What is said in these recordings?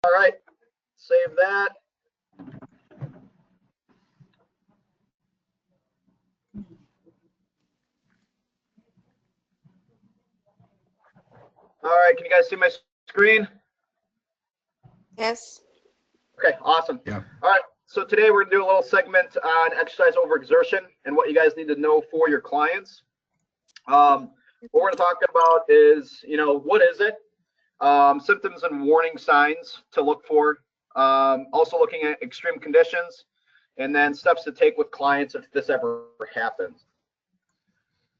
All right, save that. All right, can you guys see my screen? Yes. Okay, awesome. Yeah. All right, so today we're gonna do a little segment on exercise overexertion and what you guys need to know for your clients. What we're gonna talk about is, what is it? Symptoms and warning signs to look for. Also looking at extreme conditions, and then steps to take with clients if this ever happens.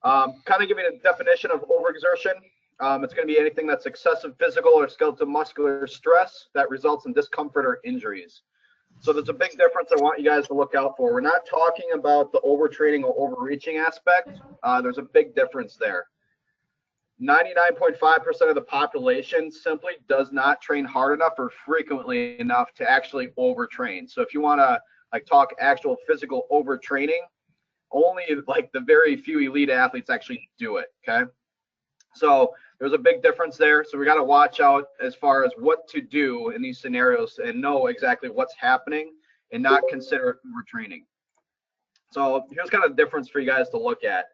Kind of giving a definition of overexertion. It's going to be anything that's excessive physical or skeletal muscular stress that results in discomfort or injuries. So there's a big difference I want you guys to look out for. We're not talking about the overtraining or overreaching aspect. There's a big difference there. 99.5% of the population simply does not train hard enough or frequently enough to actually overtrain. So if you want to talk actual physical overtraining, only the very few elite athletes actually do it. Okay. So there's a big difference there. So we got to watch out as far as what to do in these scenarios and know exactly what's happening and not consider it overtraining. So here's kind of the difference for you guys to look at.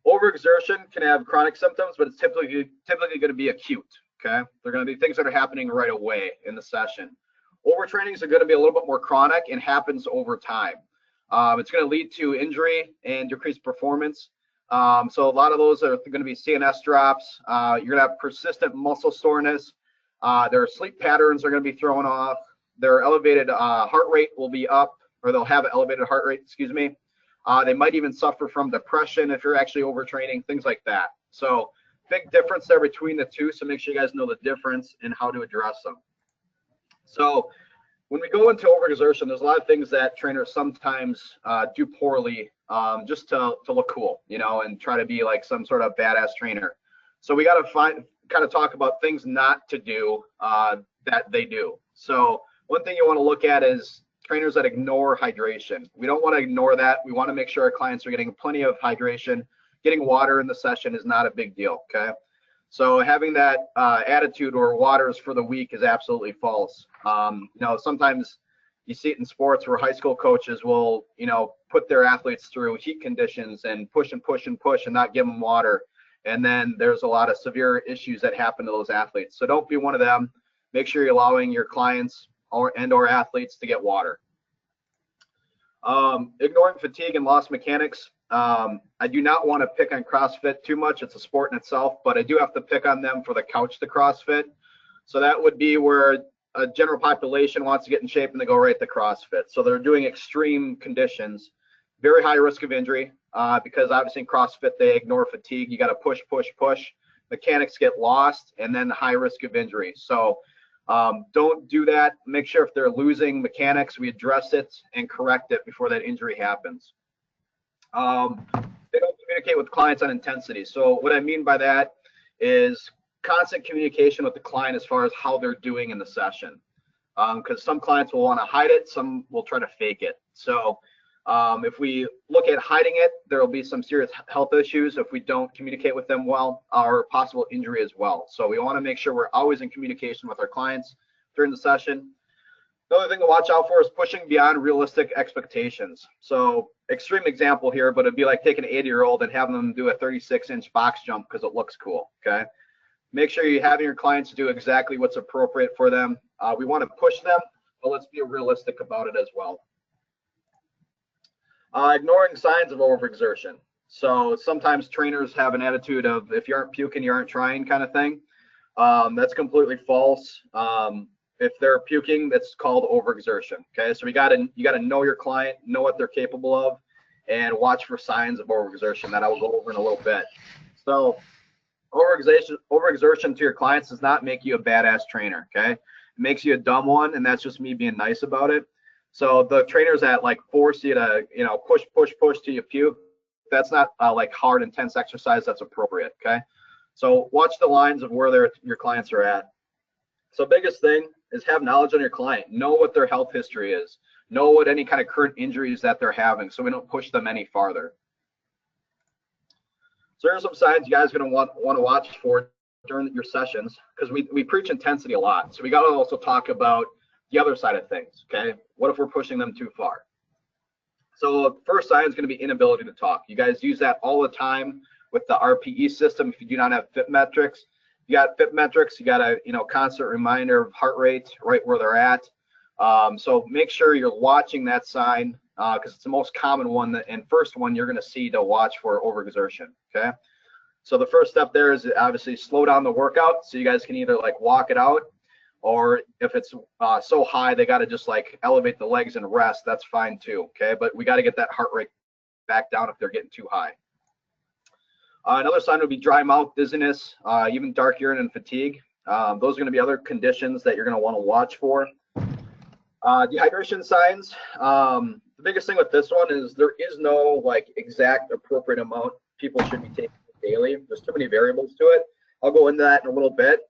Overexertion can have chronic symptoms, but it's typically going to be acute. Okay, they're going to be things that are happening right away in the session. Overtrainings are going to be a little bit more chronic and happens over time. It's going to lead to injury and decreased performance. So a lot of those are going to be CNS drops. You're going to have persistent muscle soreness. Their sleep patterns are going to be thrown off. Their elevated heart rate will be up, or they'll have an elevated heart rate, excuse me. They might even suffer from depression if you're actually overtraining, things like that. So big difference there between the two. So make sure you guys know the difference and how to address them. So when we go into overexertion, there's a lot of things that trainers sometimes do poorly just to look cool, and try to be like some sort of badass trainer. So we got to kind of talk about things not to do that they do. So one thing you want to look at is trainers that ignore hydration. We don't want to ignore that. We want to make sure our clients are getting plenty of hydration. Getting water in the session is not a big deal, okay? So having that attitude or water is for the weak is absolutely false. Sometimes you see it in sports where high school coaches will, put their athletes through heat conditions and push and push and push and not give them water. And then there's a lot of severe issues that happen to those athletes. So don't be one of them. Make sure you're allowing your clients or athletes to get water. Ignoring fatigue and lost mechanics. I do not want to pick on CrossFit too much. It's a sport in itself, but I do have to pick on them for the couch to CrossFit. So that would be where a general population wants to get in shape and they go right to CrossFit. So they're doing extreme conditions, very high risk of injury because obviously in CrossFit they ignore fatigue. You got to push, push, push. Mechanics get lost and then high risk of injury. So don't do that. Make sure if they're losing mechanics, we address it and correct it before that injury happens. They don't communicate with clients on intensity. So what I mean by that is constant communication with the client as far as how they're doing in the session. Because some clients will want to hide it, some will try to fake it. So if we look at hiding it, there will be some serious health issues if we don't communicate with them well, or possible injury as well. So we want to make sure we're always in communication with our clients during the session. The other thing to watch out for is pushing beyond realistic expectations. So extreme example here, but it'd be like taking an 80-year-old and having them do a 36-inch box jump because it looks cool, okay? Make sure you're having your clients do exactly what's appropriate for them. We want to push them, but let's be realistic about it as well. Ignoring signs of overexertion. So sometimes trainers have an attitude of if you aren't puking, you aren't trying kind of thing. That's completely false. If they're puking, that's called overexertion. Okay, so you got to know your client, know what they're capable of, and watch for signs of overexertion that I will go over in a little bit. So overexertion to your clients does not make you a badass trainer. Okay, it makes you a dumb one, and that's just me being nice about it. So the trainers that force you to push till you puke, that's not hard intense exercise that's appropriate. Okay, so watch the lines of where your clients are at. So biggest thing is have knowledge on your client. Know what their health history is. Know what any kind of current injuries that they're having so we don't push them any farther. So here's some signs you guys are going to want to watch for during your sessions, because we preach intensity a lot, so we got to also talk about the other side of things. Okay, what if we're pushing them too far? So first sign is going to be inability to talk. You guys use that all the time with the RPE system. If you do not have fit metrics, you got fit metrics, you got a constant reminder of heart rate right where they're at. So make sure you're watching that sign, because it's the most common one and first one you're going to see to watch for overexertion. Okay, so the first step there is obviously slow down the workout, so you guys can either like walk it out, or if it's so high they got to just like elevate the legs and rest, that's fine too. Okay, but we got to get that heart rate back down if they're getting too high. Another sign would be dry mouth, dizziness, even dark urine and fatigue. Those are going to be other conditions that you're going to want to watch for. Dehydration signs. The biggest thing with this one is there is no like exact appropriate amount people should be taking daily. There's too many variables to it. I'll go into that in a little bit.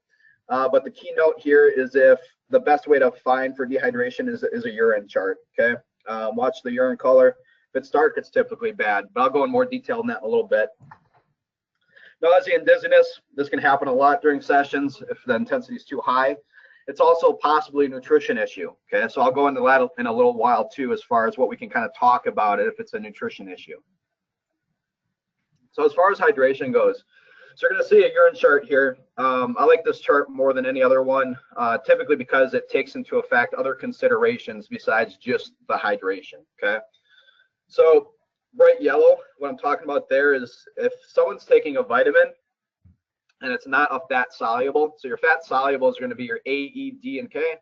But the keynote here is if the best way to find for dehydration is a urine chart. Okay, watch the urine color. If it's dark, it's typically bad. But I'll go in more detail on that in a little bit. Nausea and dizziness. This can happen a lot during sessions if the intensity is too high. It's also possibly a nutrition issue. Okay, so I'll go into that in a little while too, as far as what we can kind of talk about it if it's a nutrition issue. So as far as hydration goes, so you're going to see a urine chart here. I like this chart more than any other one, typically because it takes into effect other considerations besides just the hydration. Okay, so bright yellow, what I'm talking about there is if someone's taking a vitamin and it's not a fat soluble, so your fat soluble is going to be your A, E, D, and K.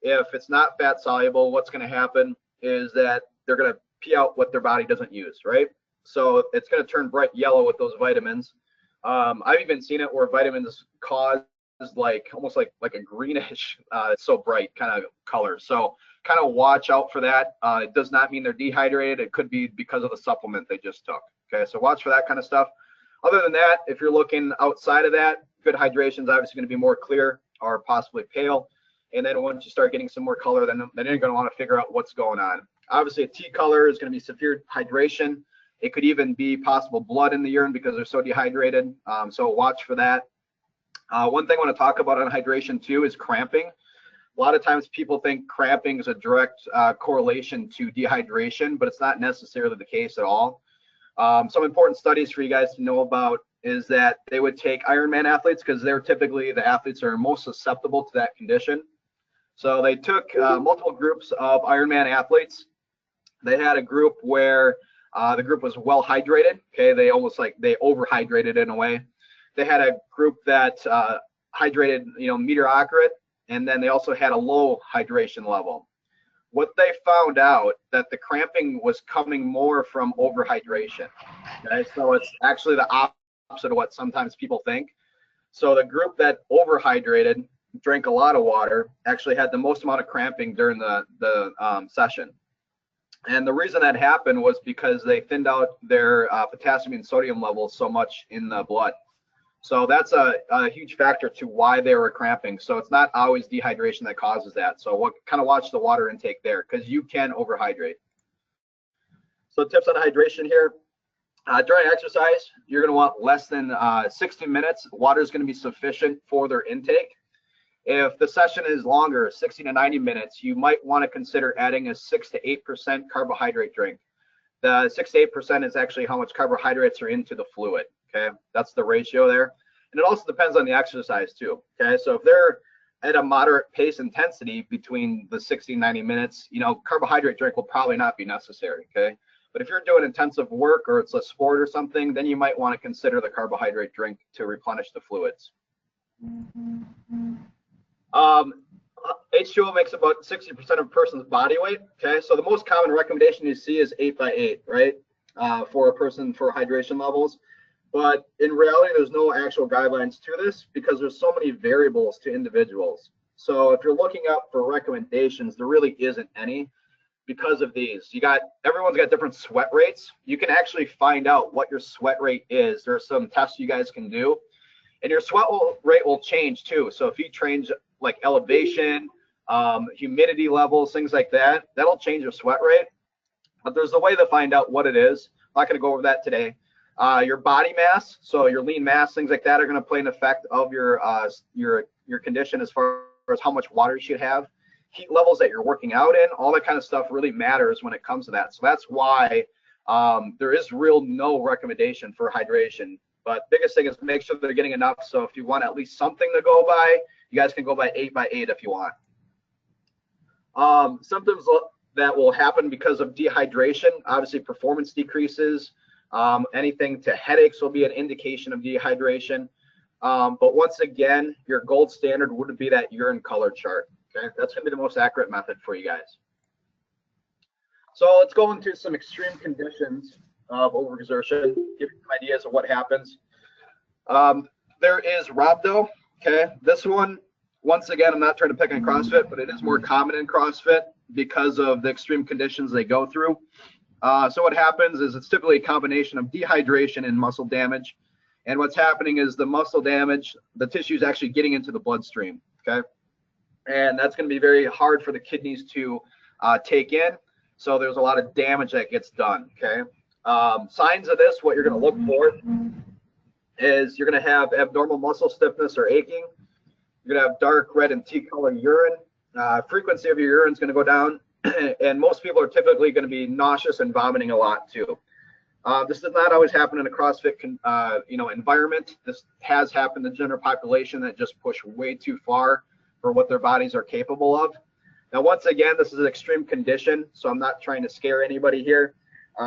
If it's not fat soluble, what's going to happen is that they're going to pee out what their body doesn't use, right? So it's going to turn bright yellow with those vitamins. I've even seen it where vitamins cause like almost like a greenish, it's so bright kind of color. So kind of watch out for that. It does not mean they're dehydrated. It could be because of the supplement they just took. Okay, so watch for that kind of stuff. Other than that, if you're looking outside of that, good hydration is obviously going to be more clear or possibly pale. And then once you start getting some more color, then you're going to want to figure out what's going on. Obviously, a T color is going to be severe hydration. It could even be possible blood in the urine because they're so dehydrated. So watch for that. One thing I want to talk about on hydration too is cramping. A lot of times people think cramping is a direct correlation to dehydration, but it's not necessarily the case at all. Some important studies for you guys to know about is that they would take Ironman athletes because they're typically the athletes that are most susceptible to that condition. So they took multiple groups of Ironman athletes. They had a group where the group was well hydrated. Okay, they overhydrated in a way. They had a group that hydrated, meter accurate, and then they also had a low hydration level. What they found out that the cramping was coming more from overhydration. Okay, so it's actually the opposite of what sometimes people think. So the group that overhydrated, drank a lot of water, actually had the most amount of cramping during the session. And the reason that happened was because they thinned out their potassium and sodium levels so much in the blood. So that's a huge factor to why they were cramping. So it's not always dehydration that causes that. So kind of watch the water intake there because you can overhydrate. So tips on hydration here. During exercise, you're going to want less than 60 minutes. Water is going to be sufficient for their intake. If the session is longer, 60 to 90 minutes, you might want to consider adding a 6 to 8% carbohydrate drink. The 6 to 8% is actually how much carbohydrates are into the fluid. Okay, that's the ratio there. And it also depends on the exercise too. Okay, so if they're at a moderate pace intensity between the 60 and 90 minutes, carbohydrate drink will probably not be necessary. Okay, but if you're doing intensive work or it's a sport or something, then you might want to consider the carbohydrate drink to replenish the fluids. H2O makes about 60% of a person's body weight. Okay, so the most common recommendation you see is 8x8, right, for a person for hydration levels. But in reality, there's no actual guidelines to this because there's so many variables to individuals. So if you're looking up for recommendations, there really isn't any because of these. Everyone's got different sweat rates. You can actually find out what your sweat rate is. There's some tests you guys can do, and your sweat rate will change too. So if you change like elevation, humidity levels, things like that, that'll change your sweat rate. But there's a way to find out what it is. I'm not going to go over that today. Your body mass, so your lean mass, things like that, are going to play an effect of your condition as far as how much water you should have. Heat levels that you're working out in, all that kind of stuff really matters when it comes to that. So that's why there is no recommendation for hydration. But biggest thing is make sure they're getting enough. So if you want at least something to go by, you guys can go by 8x8 if you want. Symptoms that will happen because of dehydration, obviously performance decreases. Anything to headaches will be an indication of dehydration. But once again, your gold standard would be that urine color chart. Okay, that's going to be the most accurate method for you guys. So let's go into some extreme conditions of overexertion, give you some ideas of what happens. There is rhabdo. Okay, this one, once again, I'm not trying to pick on CrossFit, but it is more common in CrossFit because of the extreme conditions they go through. So what happens is it's typically a combination of dehydration and muscle damage. And what's happening is the muscle damage, the tissue is actually getting into the bloodstream. Okay, and that's going to be very hard for the kidneys to take in. So there's a lot of damage that gets done. Okay, signs of this, what you're going to look for is you're going to have abnormal muscle stiffness or aching. You're going to have dark red and tea color urine. Frequency of your urine is going to go down, and most people are typically going to be nauseous and vomiting a lot too. This does not always happen in a CrossFit environment. This has happened in the general population that just push way too far for what their bodies are capable of. Now, once again, this is an extreme condition, so I'm not trying to scare anybody here,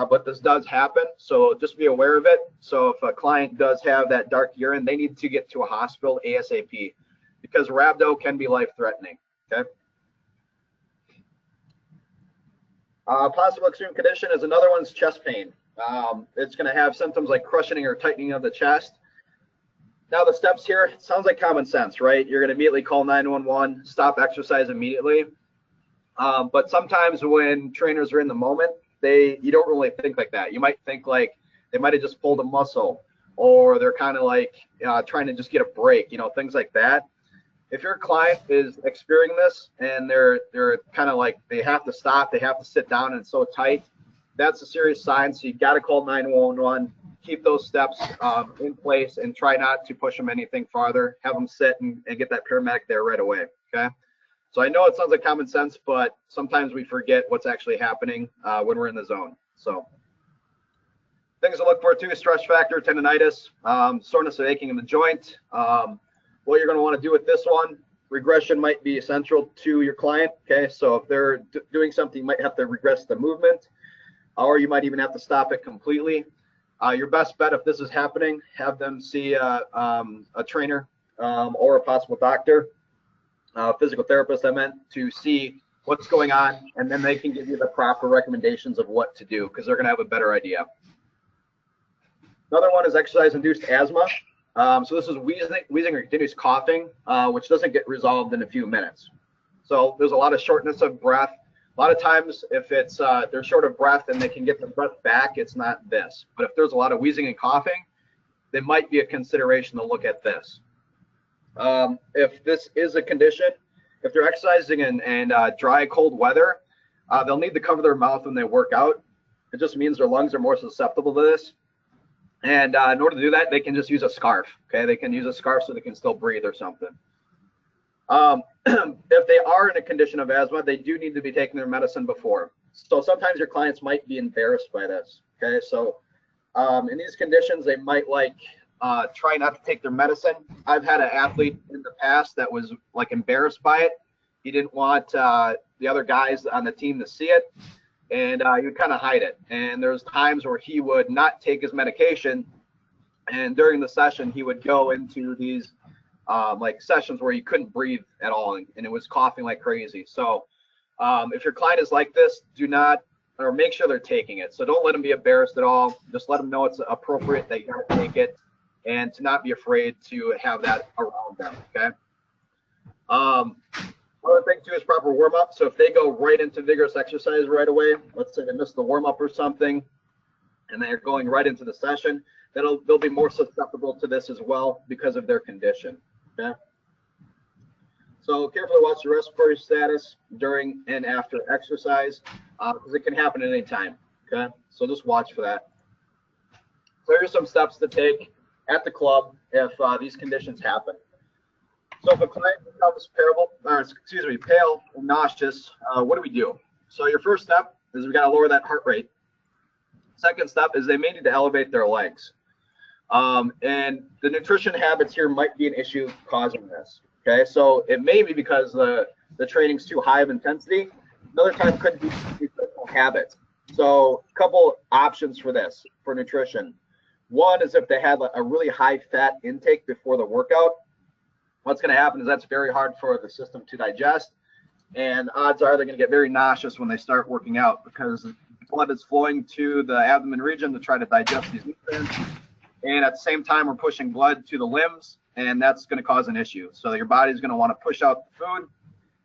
but this does happen, so just be aware of it. So if a client does have that dark urine, they need to get to a hospital ASAP because rhabdo can be life-threatening. Okay. Possible extreme condition is another one's chest pain. It's going to have symptoms like crushing or tightening of the chest. Now the steps here, it sounds like common sense, right? You're going to immediately call 911, stop exercise immediately. But sometimes when trainers are in the moment, you don't really think like that. You might think like they might have just pulled a muscle, or they're kind of like trying to just get a break, things like that. If your client is experiencing this and they're kind of like they have to stop, they have to sit down and it's so tight, that's a serious sign. So you got to call 911, keep those steps in place and try not to push them anything farther. Have them sit and get that paramedic there right away. Okay. So I know it sounds like common sense, but sometimes we forget what's actually happening when we're in the zone. So things to look for too: stress factor, tendonitis, soreness or aching in the joint. What you're going to want to do with this one, regression might be essential to your client. Okay, so if they're doing something, you might have to regress the movement, or you might even have to stop it completely. Your best bet, if this is happening, have them see a trainer or a possible doctor, physical therapist, I meant, to see what's going on, and then they can give you the proper recommendations of what to do because they're going to have a better idea. Another one is exercise-induced asthma. So this is wheezing or continuous coughing, which doesn't get resolved in a few minutes. So there's a lot of shortness of breath. A lot of times if it's they're short of breath and they can get the breath back, it's not this. But if there's a lot of wheezing and coughing, there might be a consideration to look at this. If this is a condition, if they're exercising in dry, cold weather, they'll need to cover their mouth when they work out. It just means their lungs are more susceptible to this. And in order to do that, they can just use a scarf. Okay, they can use a scarf so they can still breathe or something. If they are in a condition of asthma, they do need to be taking their medicine before. So sometimes your clients might be embarrassed by this. Okay, so in these conditions, they might try not to take their medicine. I've had an athlete in the past that was like embarrassed by it. He didn't want the other guys on the team to see it, and he would kind of hide it. And there's times where he would not take his medication, and during the session he would go into these like sessions where he couldn't breathe at all, and it was coughing like crazy. So if your client is like this, do not, or make sure they're taking it. So don't let them be embarrassed at all. Just let them know it's appropriate, that you gotta take it, and to not be afraid to have that around them. Okay. Other thing too is proper warm up. So if they go right into vigorous exercise right away, let's say they missed the warm up or something, and they're going right into the session, they'll be more susceptible to this as well because of their condition. Okay. So carefully watch your respiratory status during and after exercise because it can happen at any time. Okay. So just watch for that. So here's some steps to take at the club if these conditions happen. So if a client becomes pale and nauseous, what do we do? So your first step is we got to lower that heart rate. Second step is they may need to elevate their legs. And the nutrition habits here might be an issue causing this. Okay, so it may be because the training's too high of intensity. Another time could be nutritional habits. So a couple options for this, for nutrition. One is if they had a really high fat intake before the workout, what's going to happen is that's very hard for the system to digest. And odds are they're going to get very nauseous when they start working out because blood is flowing to the abdomen region to try to digest these nutrients. And at the same time, we're pushing blood to the limbs, and that's going to cause an issue. So your body's going to want to push out the food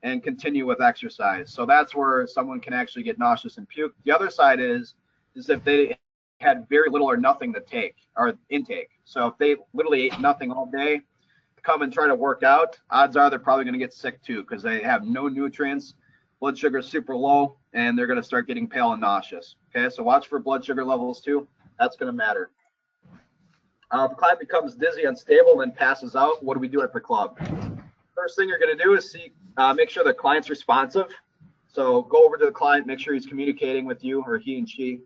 and continue with exercise. So that's where someone can actually get nauseous and puke. The other side is if they had very little or nothing to take or intake. So if they literally ate nothing all day, come and try to work out, odds are they're probably going to get sick too because they have no nutrients, blood sugar is super low, and they're going to start getting pale and nauseous. Okay, so watch for blood sugar levels too. That's going to matter. If a client becomes dizzy, unstable, and passes out, what do we do at the club? First thing you're going to do is make sure the client's responsive. So go over to the client, make sure he's communicating with you, or he and she.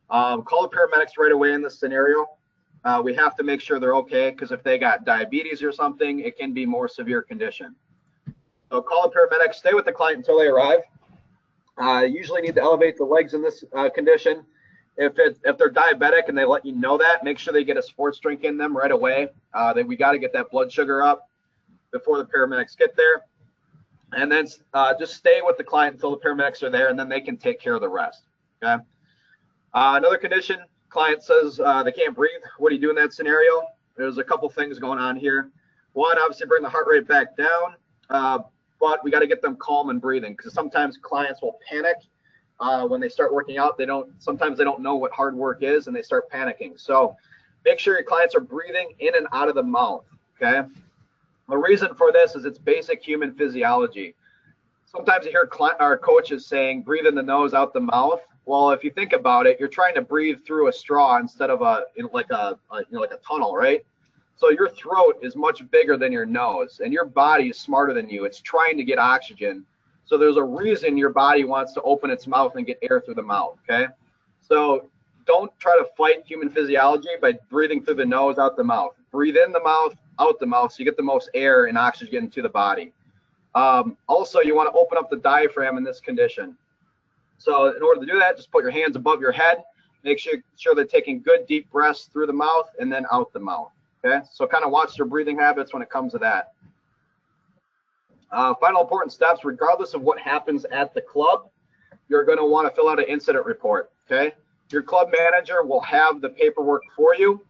Call the paramedics right away in this scenario. We have to make sure they're okay because if they got diabetes or something, it can be more severe condition. So call the paramedics, stay with the client until they arrive. Usually need to elevate the legs in this condition. If they're diabetic and they let you know that, make sure they get a sports drink in them right away. We got to get that blood sugar up before the paramedics get there. And then just stay with the client until the paramedics are there, and then they can take care of the rest. Okay. Another condition, client says they can't breathe. What do you do in that scenario? There's a couple things going on here. One, obviously bring the heart rate back down, but we got to get them calm and breathing because sometimes clients will panic when they start working out. Sometimes they don't know what hard work is and they start panicking. So make sure your clients are breathing in and out of the mouth. Okay. The reason for this is it's basic human physiology. Sometimes you hear our coaches saying, breathe in the nose, out the mouth. Well, if you think about it, you're trying to breathe through a straw instead of like a tunnel, right? So your throat is much bigger than your nose, and your body is smarter than you. It's trying to get oxygen. So there's a reason your body wants to open its mouth and get air through the mouth, okay? So don't try to fight human physiology by breathing through the nose, out the mouth. Breathe in the mouth, out the mouth, so you get the most air and oxygen to the body. Also, you want to open up the diaphragm in this condition. So in order to do that, just put your hands above your head. Make sure they're taking good deep breaths through the mouth and then out the mouth. Okay, so kind of watch their breathing habits when it comes to that. Final important steps, regardless of what happens at the club, you're going to want to fill out an incident report. Okay, your club manager will have the paperwork for you.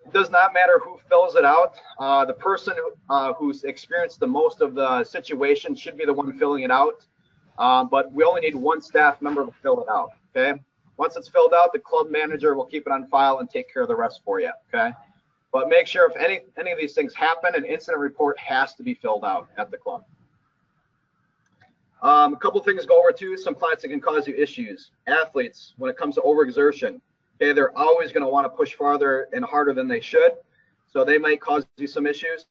It does not matter who fills it out. The person who's experienced the most of the situation should be the one filling it out. But we only need one staff member to fill it out. Okay. Once it's filled out, the club manager will keep it on file and take care of the rest for you. Okay. But make sure if any of these things happen, an incident report has to be filled out at the club. A couple things to go over too. Some clients that can cause you issues. Athletes, when it comes to overexertion, okay, they're always going to want to push farther and harder than they should. So they might cause you some issues.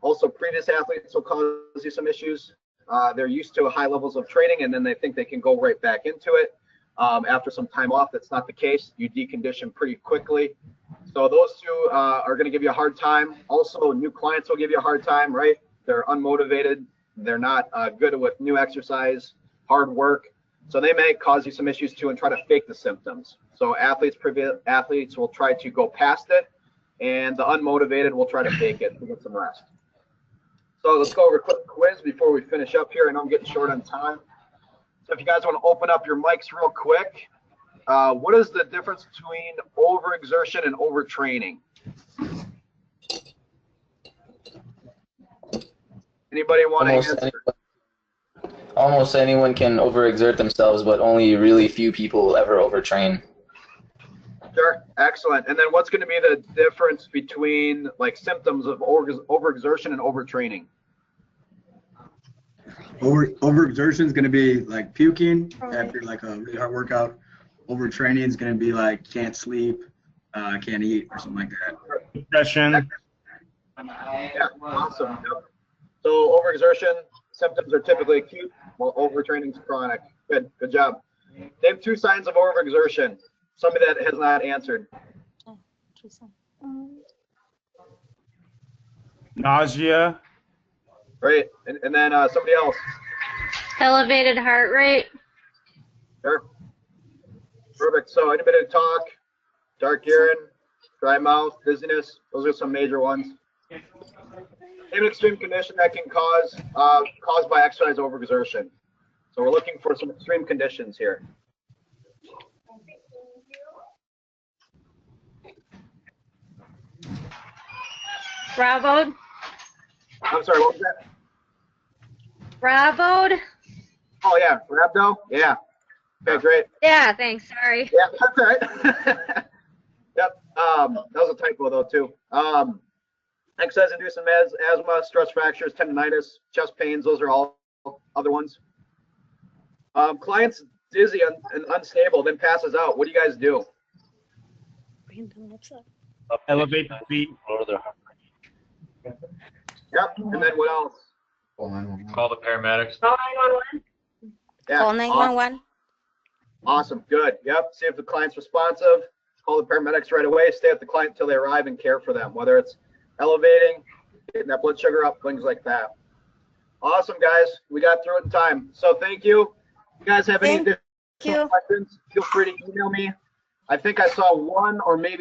Also, previous athletes will cause you some issues. They're used to high levels of training, and then they think they can go right back into it. After some time off, that's not the case. You decondition pretty quickly. So those two are going to give you a hard time. Also, new clients will give you a hard time, right? They're unmotivated. They're not good with new exercise, hard work. So they may cause you some issues too and try to fake the symptoms. So previous athletes will try to go past it, and the unmotivated will try to fake it to get some rest. So let's go over a quick quiz before we finish up here. I know I'm getting short on time. So if you guys want to open up your mics real quick, what is the difference between overexertion and overtraining? Anybody want to answer? Almost anyone can overexert themselves, but only really few people will ever overtrain. Sure, excellent. And then what's going to be the difference between like symptoms of overexertion and overtraining? Overexertion is going to be like puking after like a really hard workout. Overtraining is going to be like can't sleep, can't eat or something like that. Depression. Yeah, awesome. Yep. So overexertion symptoms are typically acute, while overtraining is chronic. Good job. Name 2 signs of overexertion. Somebody that has not answered. Nausea. Great. And then somebody else. Elevated heart rate. Sure. Perfect. So inhibited talk, dark urine, dry mouth, dizziness. Those are some major ones. Name an extreme condition that can caused by exercise overexertion. So we're looking for some extreme conditions here. Bravoed. I'm sorry, what was that? Bravoed. Oh yeah, rhabdo. Yeah. Okay, great. Yeah, thanks. Sorry. Yeah, that's all right. Yep. That was a typo though too. Exercise-induced asthma, stress fractures, tendonitis, chest pains. Those are all other ones. Client's dizzy and unstable, then passes out. What do you guys do? Elevate the feet. Yep. And then what else? Call the paramedics. Yeah. Call 911. Awesome. Good. Yep. See if the client's responsive. Call the paramedics right away. Stay with the client until they arrive and care for them, whether it's elevating, getting that blood sugar up, things like that. Awesome, guys. We got through it in time. So thank you. If you guys have any Thank additional you. questions, feel free to email me. I think I saw one or maybe